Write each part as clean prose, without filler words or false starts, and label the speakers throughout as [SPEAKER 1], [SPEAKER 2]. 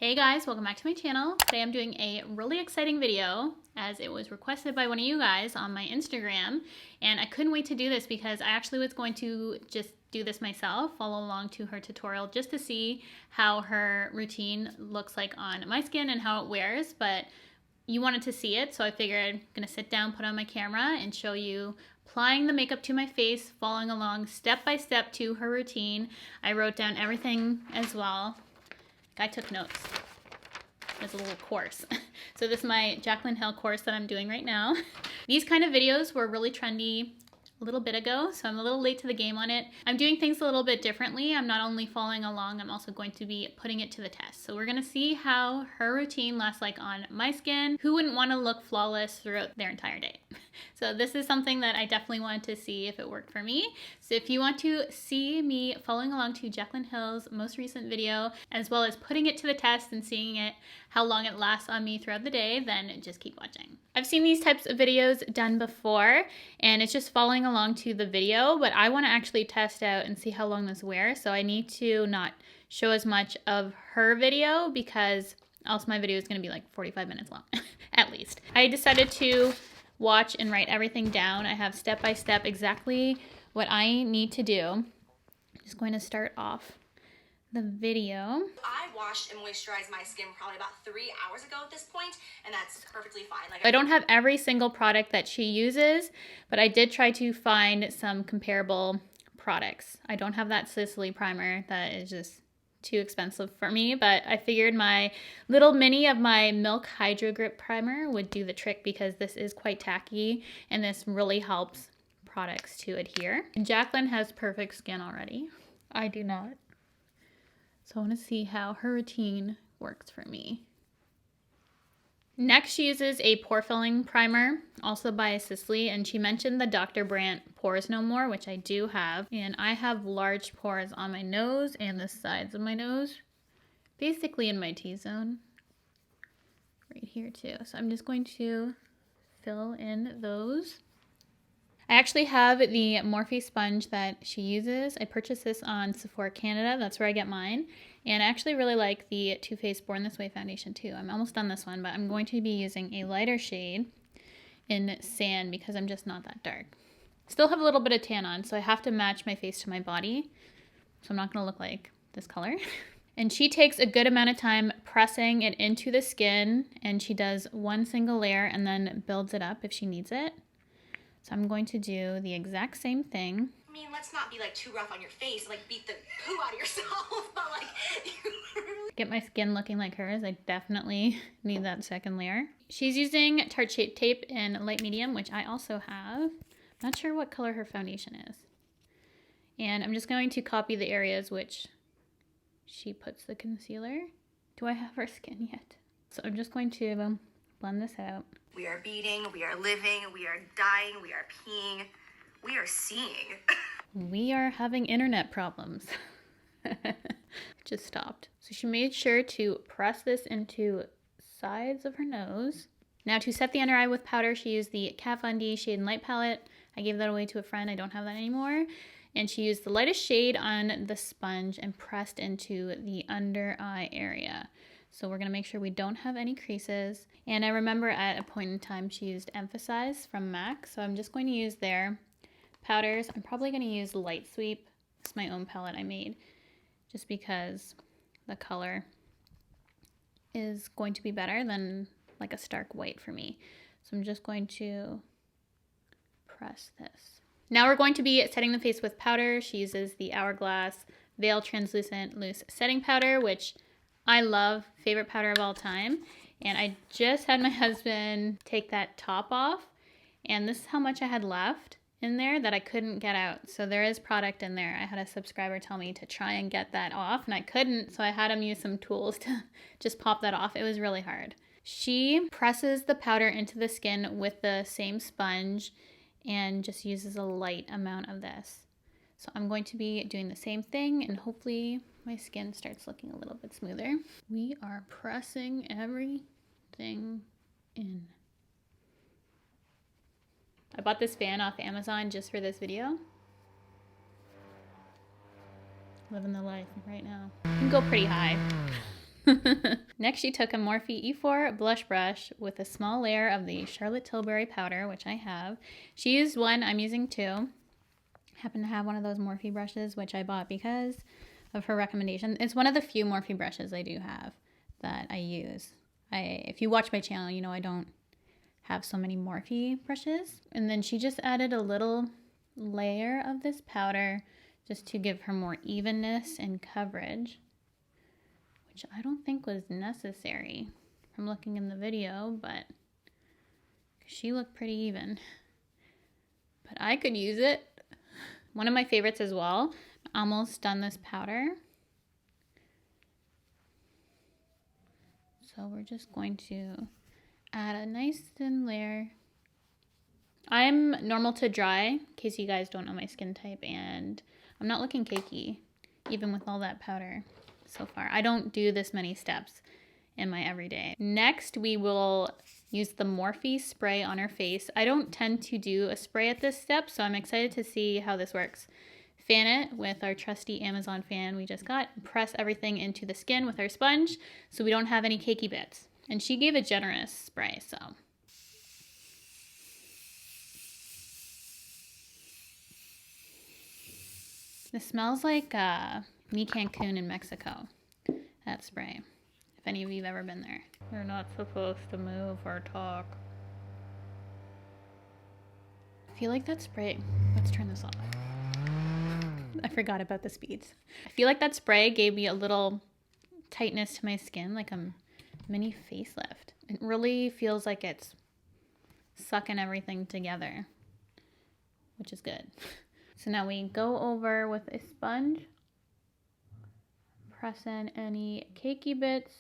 [SPEAKER 1] Hey guys, welcome back to my channel. Today I'm doing a really exciting video as it was requested by one of you guys on my Instagram, and I couldn't wait to do this because I actually was going to just do this myself, follow along to her tutorial just to see how her routine looks like on my skin and how it wears, but you wanted to see it, so I figured I'm gonna sit down, put on my camera, and show you applying the makeup to my face, following along step by step to her routine. I wrote down everything as well. I took notes. It's a little course. So this is my Jaclyn Hill course that I'm doing right now. These kind of videos were really trendy a little bit ago, so I'm a little late to the game on it. I'm doing things a little bit differently. I'm not only following along, I'm also going to be putting it to the test. So we're gonna see how her routine lasts like on my skin. Who wouldn't want to look flawless throughout their entire day? So this is something that I definitely wanted to see if it worked for me. So if you want to see me following along to Jaclyn Hill's most recent video, as well as putting it to the test and seeing it, how long it lasts on me throughout the day, then just keep watching. I've seen these types of videos done before, and it's just following along to the video, but I want to actually test out and see how long this wears. So I need to not show as much of her video because else my video is going to be like 45 minutes long, at least. I decided to watch and write everything down. I have step by step exactly what I need to do. I'm just going to start off the video.
[SPEAKER 2] I washed and moisturized my skin probably about 3 hours ago at this point, and that's perfectly fine. Like,
[SPEAKER 1] I don't have every single product that she uses, but I did try to find some comparable products. I don't have that Sicily primer. That is just too expensive for me, but I figured my little mini of my Milk Hydro Grip primer would do the trick because this is quite tacky and this really helps products to adhere. And Jaclyn has perfect skin already. I do not. So I want to see how her routine works for me. Next, she uses a pore filling primer, also by Sicily, and she mentioned the Dr. Brandt Pores No More, which I do have. And I have large pores on my nose and the sides of my nose, basically in my T-zone, right here too. So I'm just going to fill in those. I actually have the Morphe Sponge that she uses. I purchased this on Sephora Canada. That's where I get mine. And I actually really like the Too Faced Born This Way foundation too. I'm almost done this one, but I'm going to be using a lighter shade in Sand because I'm just not that dark. Still have a little bit of tan on, so I have to match my face to my body. So I'm not going to look like this color. And she takes a good amount of time pressing it into the skin, and she does one single layer and then builds it up if she needs it. So I'm going to do the exact same thing.
[SPEAKER 2] I mean, let's not be like too rough on your face, like beat the poo out of yourself, but like
[SPEAKER 1] Get my skin looking like hers. I definitely need that second layer. She's using Tarte Shape Tape in light medium, which I also have. Not sure what color her foundation is. And I'm just going to copy the areas which she puts the concealer. Do I have her skin yet? So I'm just going to blend this out.
[SPEAKER 2] we are beating, we are living, we are dying, we are peeing, we are seeing.
[SPEAKER 1] We are having internet problems. Just stopped. So she made sure to press this into sides of her nose. Now to set the under eye with powder, she used the Kat Von D Shade and Light palette. I gave that away to a friend. I don't have that anymore. And she used the lightest shade on the sponge and pressed into the under eye area. So we're going to make sure we don't have any creases. And I remember at a point in time she used Emphasize from MAC. So I'm just going to use their powders. I'm probably going to use Lightsweep. It's my own palette I made just because the color is going to be better than like a stark white for me. So I'm just going to press this. Now we're going to be setting the face with powder. She uses the Hourglass Veil Translucent Loose Setting Powder, which I love, favorite powder of all time. And I just had my husband take that top off, and this is how much I had left in there that I couldn't get out. So there is product in there. I had a subscriber tell me to try and get that off, and I couldn't, so I had him use some tools to just pop that off. It was really hard. She presses the powder into the skin with the same sponge and just uses a light amount of this. So I'm going to be doing the same thing, and hopefully my skin starts looking a little bit smoother. We are pressing everything in. I bought this fan off Amazon just for this video. Living the life right now. You can go pretty high. Next, she took a Morphe E4 blush brush with a small layer of the Charlotte Tilbury powder, which I have. She used one, I'm using two. Happen to have one of those Morphe brushes, which I bought because of her recommendation. It's one of the few Morphe brushes I do have that I use. If you watch my channel, you know I don't have so many Morphe brushes. And then she just added a little layer of this powder just to give her more evenness and coverage, which I don't think was necessary from looking in the video, but she looked pretty even. But I could use it. One of my favorites as well. Almost done this powder. So we're just going to add a nice thin layer. I'm normal to dry, in case you guys don't know my skin type, and I'm not looking cakey, even with all that powder so far. I don't do this many steps in my everyday. Next, we will use the Morphe spray on her face. I don't tend to do a spray at this step, so I'm excited to see how this works. Fan it with our trusty Amazon fan we just got. Press everything into the skin with our sponge so we don't have any cakey bits. And she gave a generous spray, so. This smells like Mi Cancun in Mexico, that spray. If any of you have ever been there. We're not supposed to move or talk. I feel like that spray, let's turn this off. I forgot about the speeds. I feel like that spray gave me a little tightness to my skin, like a mini facelift. It really feels like it's sucking everything together, which is good. So now we go over with a sponge, press in any cakey bits.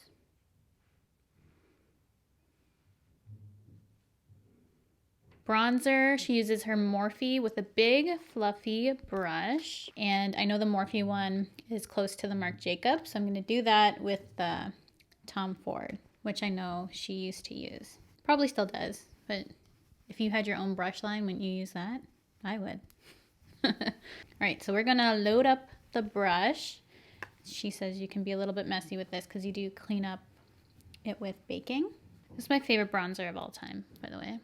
[SPEAKER 1] Bronzer, she uses her Morphe with a big fluffy brush. And I know the Morphe one is close to the Marc Jacobs, so I'm going to do that with the Tom Ford, which I know she used to use. Probably still does, but if you had your own brush line, wouldn't you use that? I would. All right, so we're going to load up the brush. She says you can be a little bit messy with this because you do clean up it with baking. This is my favorite bronzer of all time, by the way.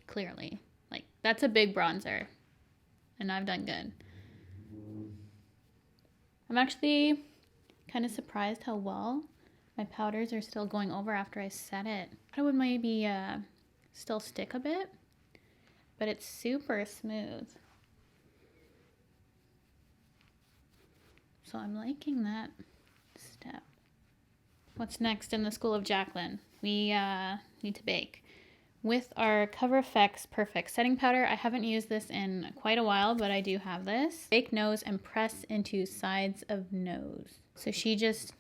[SPEAKER 1] Clearly, like, that's a big bronzer, and I've done good. I'm actually kind of surprised how well my powders are still going over after I set it. I would maybe still stick a bit, but it's super smooth. So I'm liking that step. What's next in the school of Jaclyn? We need to bake. With our CoverFX Perfect Setting Powder, I haven't used this in quite a while, but I do have this. Bake nose and press into sides of nose. So she just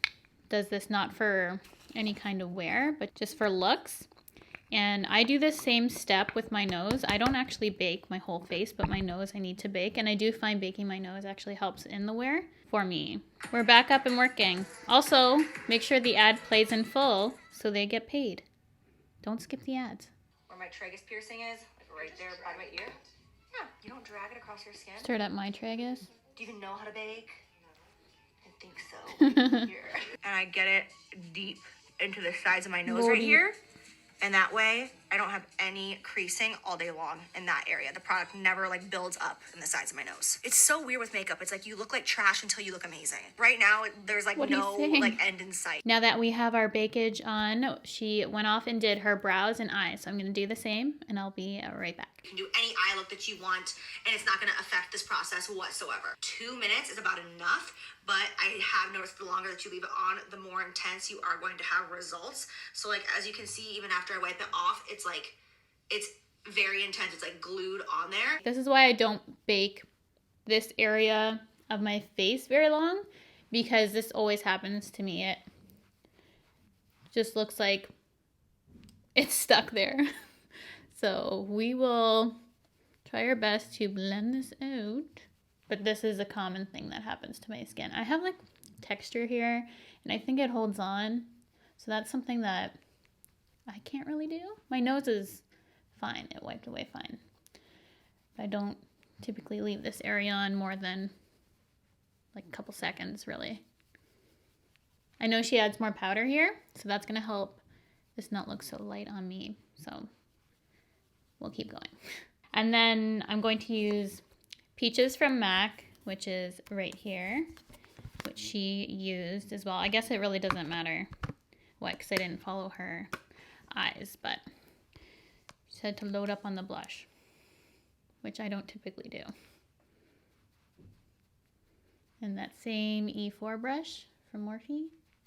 [SPEAKER 1] does this not for any kind of wear, but just for looks. And I do this same step with my nose. I don't actually bake my whole face, but my nose I need to bake. And I do find baking my nose actually helps in the wear for me. We're back up and working. Also, make sure the ad plays in full so they get paid. Don't skip the ads.
[SPEAKER 2] Where my tragus piercing is, like right there by my ear. Yeah, you don't drag it across your skin.
[SPEAKER 1] Stirred up my tragus.
[SPEAKER 2] Do you even know how to bake? I think so. Here. And I get it deep into the sides of my nose right here. And that way, I don't have any creasing all day long in that area. The product never like builds up in the sides of my nose. It's so weird with makeup. It's like you look like trash until you look amazing. Right now, there's like no like end in sight.
[SPEAKER 1] Now that we have our bakage on, she went off and did her brows and eyes. So I'm going to do the same, and I'll be right back.
[SPEAKER 2] You can do any eye look that you want, and it's not going to affect this process whatsoever. 2 minutes is about enough, but I have noticed the longer that you leave it on, the more intense you are going to have results. So like, as you can see, even after I wipe it off, it's like, it's very intense. It's like glued on there.
[SPEAKER 1] This is why I don't bake this area of my face very long, because this always happens to me. It just looks like it's stuck there. So we will try our best to blend this out. But this is a common thing that happens to my skin. I have like texture here, and I think it holds on. So that's something that I can't really do. My nose is fine. It wiped away fine. But I don't typically leave this area on more than like a couple seconds, really. I know she adds more powder here, so that's gonna help this not look so light on me. So we'll keep going. And then I'm going to use Peaches from MAC, which is right here, which she used as well. I guess it really doesn't matter what, because I didn't follow her eyes, but she said to load up on the blush, which I don't typically do. And that same E4 brush from Morphe.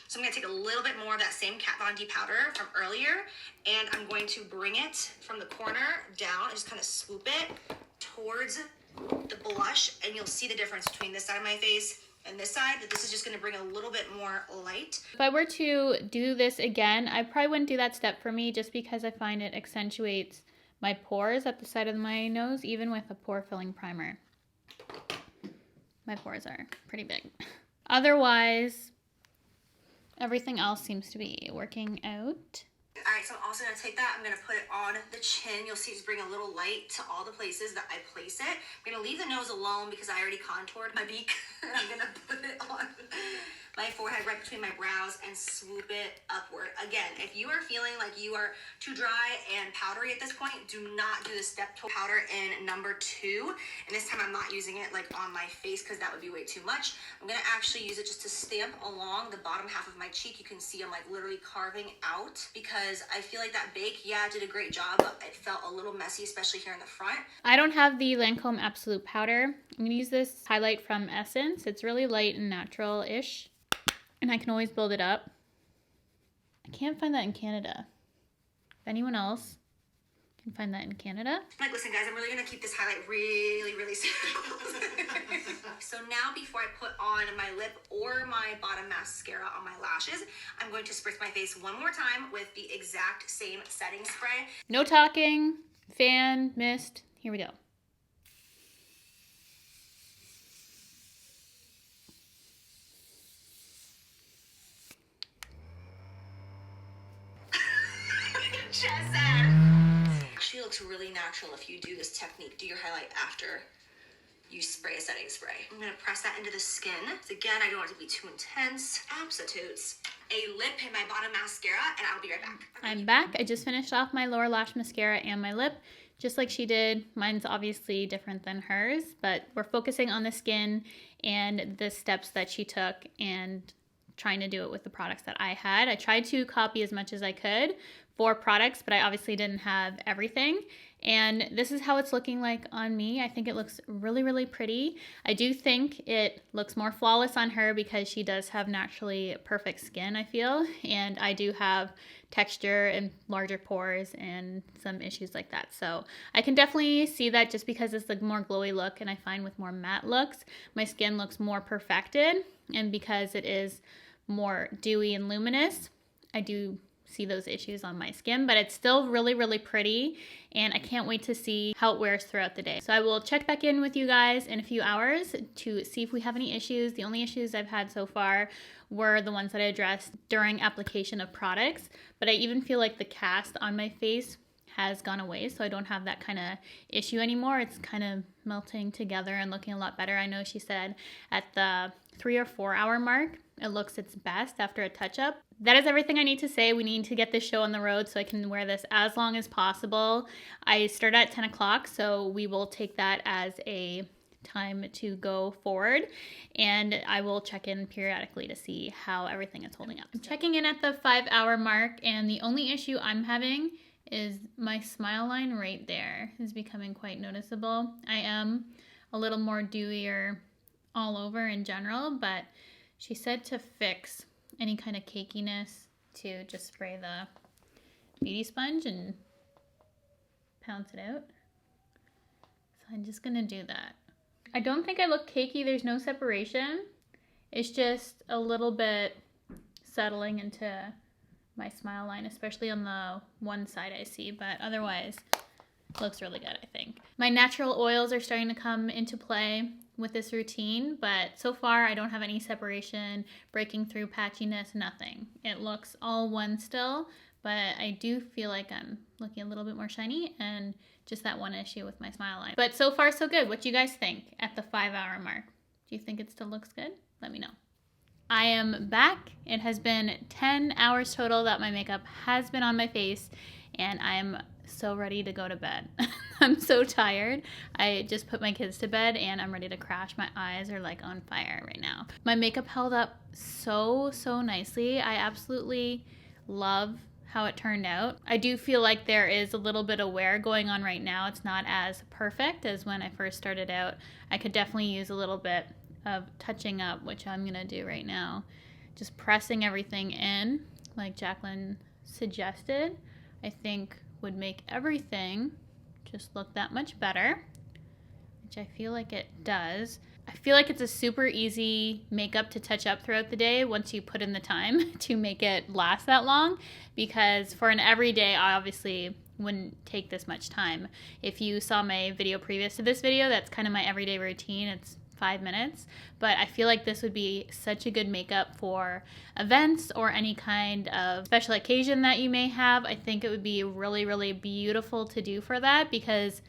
[SPEAKER 2] So I'm going to take a little bit more of that same Kat Von D powder from earlier, and I'm going to bring it from the corner down and just kind of swoop it towards the blush, and you'll see the difference between this side of my face and this side, that this is just going to bring a little bit more light.
[SPEAKER 1] If I were to do this again, I probably wouldn't do that step for me, just because I find it accentuates my pores at the side of my nose, even with a pore filling primer. My pores are pretty big. Otherwise, everything else seems to be working out.
[SPEAKER 2] All right, so I'm also gonna take that, I'm gonna put it on the chin. You'll see just bring a little light to all the places that I place it. I'm gonna leave the nose alone because I already contoured my beak. I'm gonna put it on my forehead right between my brows and swoop it upward. Again, if you are feeling like you are too dry and powdery at this point, do not do the step powder in number 2. And this time I'm not using it like on my face because that would be way too much. I'm gonna actually use it just to stamp along the bottom half of my cheek. You can see I'm like literally carving out, because I feel like that bake, yeah, did a great job, but it felt a little messy, especially here in the front.
[SPEAKER 1] I don't have the Lancome Absolute Powder. I'm gonna use this highlight from Essence. It's really light and natural-ish, and I can always build it up. I can't find that in Canada. If anyone else can find that in Canada.
[SPEAKER 2] Like, listen guys, I'm really gonna keep this highlight really simple. So now before I put on my lip or my bottom mascara on my lashes, I'm going to spritz my face one more time with the exact same setting spray.
[SPEAKER 1] No talking, fan, mist, here we go.
[SPEAKER 2] Actually looks really natural if you do this technique. Do your highlight after you spray a setting spray. I'm gonna press that into the skin. So again, I don't want it to be too intense. Substitutes a lip and my bottom mascara, and I'll be right back.
[SPEAKER 1] I'm back. I just finished off my lower lash mascara and my lip, just like she did. Mine's obviously different than hers, but we're focusing on the skin and the steps that she took and trying to do it with the products that I had. I tried to copy as much as I could for products, but I obviously didn't have everything. And this is how it's looking like on me. I think it looks really pretty. I do think it looks more flawless on her because she does have naturally perfect skin, I feel. And I do have texture and larger pores and some issues like that. So I can definitely see that just because it's the more glowy look, and I find with more matte looks, my skin looks more perfected. And because it is more dewy and luminous, I do see those issues on my skin, but it's still really pretty, and I can't wait to see how it wears throughout the day. So I will check back in with you guys in a few hours to see if we have any issues. The only issues I've had so far were the ones that I addressed during application of products, but I even feel like the cast on my face has gone away, so I don't have that kind of issue anymore. It's kind of melting together and looking a lot better. I know she said at the 3 or 4 hour mark, it looks its best after a touch-up. That is everything I need to say. We need to get this show on the road so I can wear this as long as possible. I start at 10 o'clock, so we will take that as a time to go forward, and I will check in periodically to see how everything is holding up. I'm checking in at the 5 hour mark, and the only issue I'm having is my smile line right there is becoming quite noticeable. I am a little more dewier all over in general, but she said to fix any kind of cakiness to just spray the beauty sponge and pounce it out. So I'm just gonna do that. I don't think I look cakey. There's no separation. It's just a little bit settling into my smile line, especially on the one side I see, but otherwise looks really good, I think. My natural oils are starting to come into play with this routine, but so far I don't have any separation, breaking through, patchiness, nothing. It looks all one still, but I do feel like I'm looking a little bit more shiny, and just that one issue with my smile line. But so far so good. What do you guys think at the 5 hour mark? Do you think it still looks good? Let me know. I am back. It has been 10 hours total that my makeup has been on my face, and I'm so ready to go to bed. I'm so tired. I just put my kids to bed and I'm ready to crash. My eyes are like on fire right now. My makeup held up so nicely. I absolutely love how it turned out. I do feel like there is a little bit of wear going on right now. It's not as perfect as when I first started out. I could definitely use a little bit of touching up, which I'm gonna do right now. Just pressing everything in like Jaclyn suggested, I think would make everything just look that much better, which I feel like it does. I feel like it's a super easy makeup to touch up throughout the day once you put in the time to make it last that long, because for an everyday, I obviously wouldn't take this much time. If you saw my video previous to this video, that's kind of my everyday routine. It's 5 minutes, but I feel like this would be such a good makeup for events or any kind of special occasion that you may have. I think it would be really beautiful to do for that because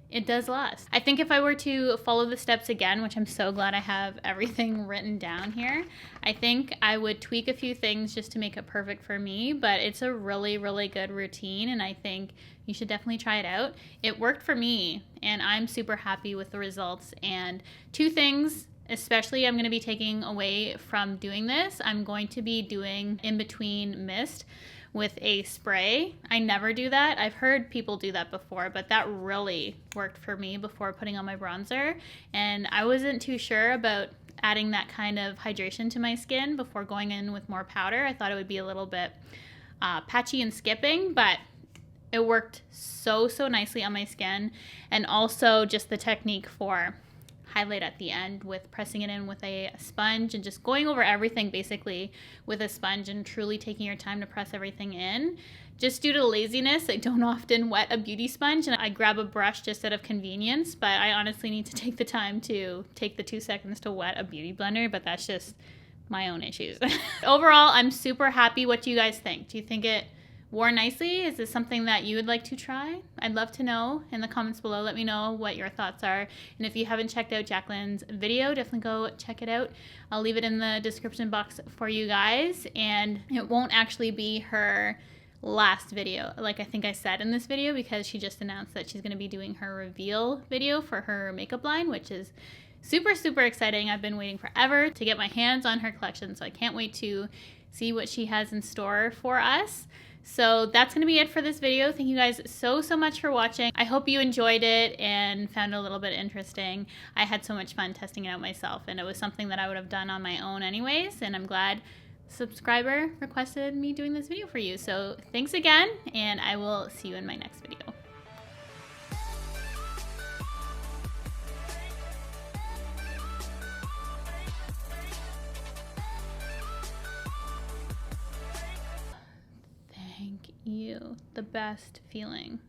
[SPEAKER 1] it does last. I think if I were to follow the steps again, which I'm so glad I have everything written down here, I think I would tweak a few things just to make it perfect for me, but it's a really good routine, and I think you should definitely try it out. It worked for me, and I'm super happy with the results. And 2 things especially I'm going to be taking away from doing this. I'm going to be doing in between mist with a spray. I never do that. I've heard people do that before, but that really worked for me before putting on my bronzer. And I wasn't too sure about adding that kind of hydration to my skin before going in with more powder. I thought it would be a little bit patchy and skipping, but it worked so nicely on my skin. And also just the technique for highlight at the end with pressing it in with a sponge and just going over everything basically with a sponge and truly taking your time to press everything in. Just due to laziness, I don't often wet a beauty sponge, and I grab a brush just out of convenience, but I honestly need to take the time to take the 2 seconds to wet a beauty blender, but that's just my own issues. Overall, I'm super happy. What do you guys think? Do you think it wore nicely? Is this something that you would like to try? I'd love to know in the comments below. Let me know what your thoughts are. And if you haven't checked out Jaclyn's video, definitely go check it out. I'll leave it in the description box for you guys. And it won't actually be her last video, like I think I said in this video, because she just announced that she's going to be doing her reveal video for her makeup line, which is super exciting. I've been waiting forever to get my hands on her collection, so I can't wait to see what she has in store for us. So that's going to be it for this video. Thank you guys so much for watching. I hope you enjoyed it and found it a little bit interesting. I had so much fun testing it out myself, and it was something that I would have done on my own anyways, and I'm glad a subscriber requested me doing this video for you. So thanks again, and I will see you in my next video. You, the best feeling.